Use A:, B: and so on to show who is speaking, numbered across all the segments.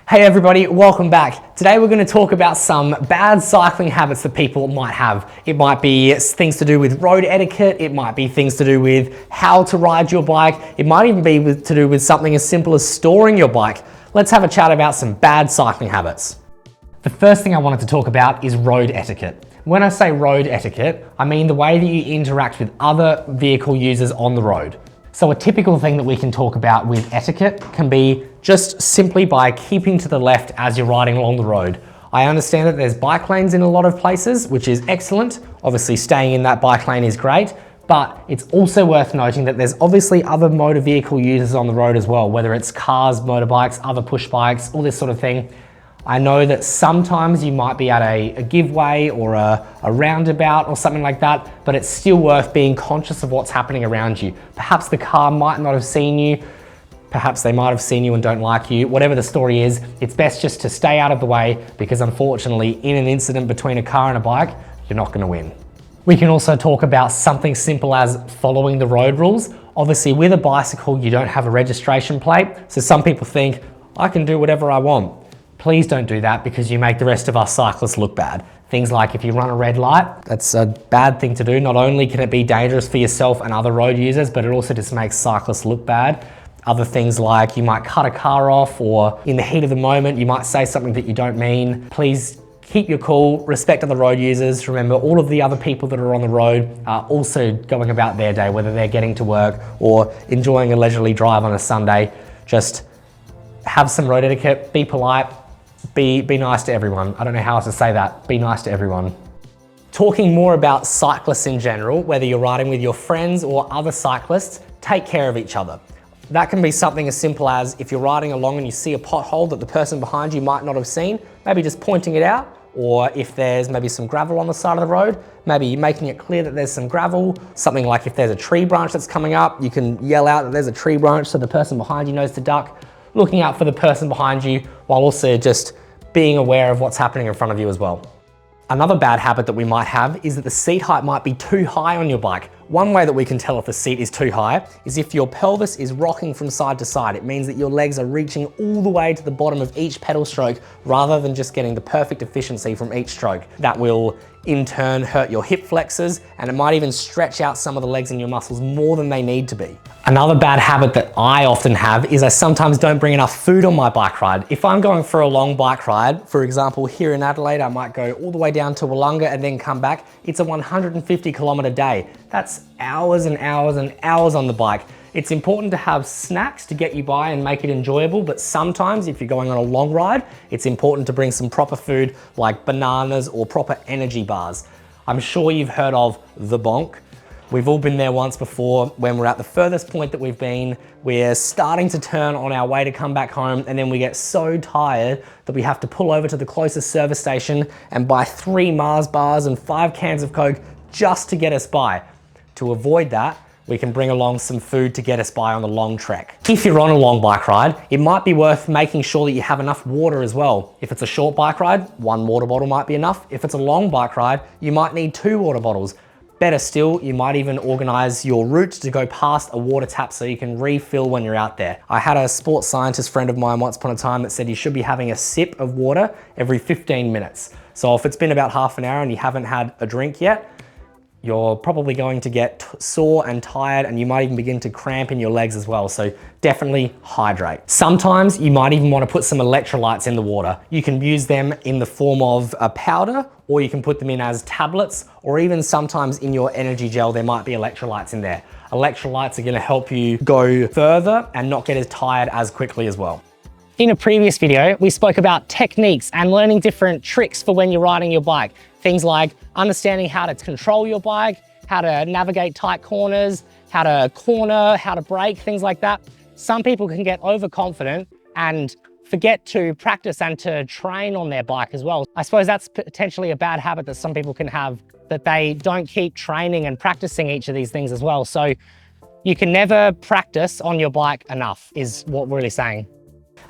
A: Hey everybody, welcome back. Today we're going to talk about some bad cycling habits that people might have. It might be things to do with road etiquette, it might be things to do with how to ride your bike, it might even be to do with something as simple as storing your bike. Let's have a chat about some bad cycling habits. The first thing I wanted to talk about is road etiquette. When I say road etiquette, I mean the way that you interact with other vehicle users on the road. So a typical thing that we can talk about with etiquette can be just simply by keeping to the left as you're riding along the road. I understand that there's bike lanes in a lot of places, which is excellent. Obviously staying in that bike lane is great, but it's also worth noting that there's obviously other motor vehicle users on the road as well, whether it's cars, motorbikes, other push bikes, all this sort of thing. I know that sometimes you might be at a giveaway or a roundabout or something like that, but it's still worth being conscious of what's happening around you. Perhaps the car might not have seen you, perhaps they might have seen you and don't like you. Whatever the story is, it's best just to stay out of the way because unfortunately, in an incident between a car and a bike, you're not going to win. We can also talk about something simple as following the road rules. Obviously, with a bicycle, you don't have a registration plate, so some people think, I can do whatever I want. Please don't do that because you make the rest of us cyclists look bad. Things like if you run a red light, that's a bad thing to do. Not only can it be dangerous for yourself and other road users, but it also just makes cyclists look bad. Other things like you might cut a car off, or in the heat of the moment, you might say something that you don't mean. Please keep your cool, respect other road users. Remember, all of the other people that are on the road are also going about their day, whether they're getting to work or enjoying a leisurely drive on a Sunday. Just have some road etiquette, be polite, be nice to everyone. I don't know how else to say that. Be nice to everyone. Talking more about cyclists in general, whether you're riding with your friends or other cyclists, take care of each other. That can be something as simple as if you're riding along and you see a pothole that the person behind you might not have seen, maybe just pointing it out, or if there's maybe some gravel on the side of the road, maybe making it clear that there's some gravel. Something like if there's a tree branch that's coming up, you can yell out that there's a tree branch so the person behind you knows to duck. Looking out for the person behind you while also just being aware of what's happening in front of you as well. Another bad habit that we might have is that the seat height might be too high on your bike. One way that we can tell if the seat is too high is if your pelvis is rocking from side to side. It means that your legs are reaching all the way to the bottom of each pedal stroke rather than just getting the perfect efficiency from each stroke. That will in turn hurt your hip flexors, and it might even stretch out some of the legs in your muscles more than they need to be. Another bad habit that I often have is I sometimes don't bring enough food on my bike ride. If I'm going for a long bike ride, for example, here in Adelaide, I might go all the way down to Wollonga and then come back. It's a 150-kilometer day. That's hours and hours and hours on the bike. It's important to have snacks to get you by and make it enjoyable, but sometimes if you're going on a long ride, it's important to bring some proper food like bananas or proper energy bars. I'm sure you've heard of the bonk. We've all been there once before when we're at the furthest point that we've been. We're starting to turn on our way to come back home, and then we get so tired that we have to pull over to the closest service station and buy 3 Mars bars and 5 cans of Coke just to get us by. To avoid that, we can bring along some food to get us by on the long trek. If you're on a long bike ride, it might be worth making sure that you have enough water as well. If it's a short bike ride, 1 water bottle might be enough. If it's a long bike ride, you might need 2 water bottles. Better still, you might even organize your route to go past a water tap so you can refill when you're out there. I had a sports scientist friend of mine once upon a time that said you should be having a sip of water every 15 minutes. So if it's been about half an hour and you haven't had a drink yet, you're probably going to get sore and tired, and you might even begin to cramp in your legs as well. So definitely hydrate. Sometimes you might even want to put some electrolytes in the water. You can use them in the form of a powder, or you can put them in as tablets, or even sometimes in your energy gel, there might be electrolytes in there. Electrolytes are going to help you go further and not get as tired as quickly as well. In a previous video, we spoke about techniques and learning different tricks for when you're riding your bike. Things like understanding how to control your bike, how to navigate tight corners, how to corner, how to brake, things like that. Some people can get overconfident and forget to practice and to train on their bike as well. I suppose that's potentially a bad habit that some people can have, that they don't keep training and practicing each of these things as well. So you can never practice on your bike enough, is what we're really saying.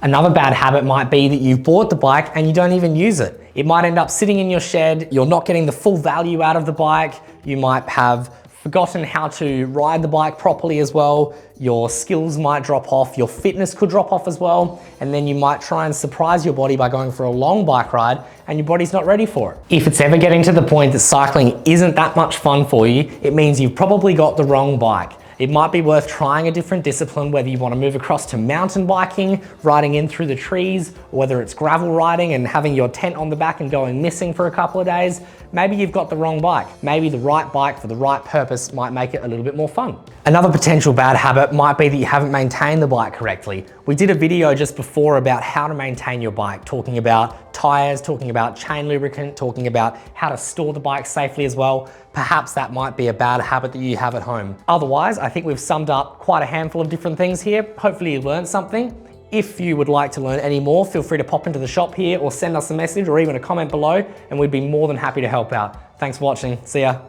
A: Another bad habit might be that you've bought the bike and you don't even use it. It might end up sitting in your shed, you're not getting the full value out of the bike, you might have forgotten how to ride the bike properly as well. Your skills might drop off, your fitness could drop off as well, and then you might try and surprise your body by going for a long bike ride and your body's not ready for it. If it's ever getting to the point that cycling isn't that much fun for you, it means you've probably got the wrong bike. It might be worth trying a different discipline, whether you want to move across to mountain biking, riding in through the trees, or whether it's gravel riding and having your tent on the back and going missing for a couple of days. Maybe you've got the wrong bike. Maybe the right bike for the right purpose might make it a little bit more fun. Another potential bad habit might be that you haven't maintained the bike correctly. We did a video just before about how to maintain your bike, talking about tires, talking about chain lubricant, talking about how to store the bike safely as well. Perhaps that might be a bad habit that you have at home. Otherwise, I think we've summed up quite a handful of different things here. Hopefully you learned something. If you would like to learn any more, feel free to pop into the shop here or send us a message or even a comment below, and we'd be more than happy to help out. Thanks for watching. See ya.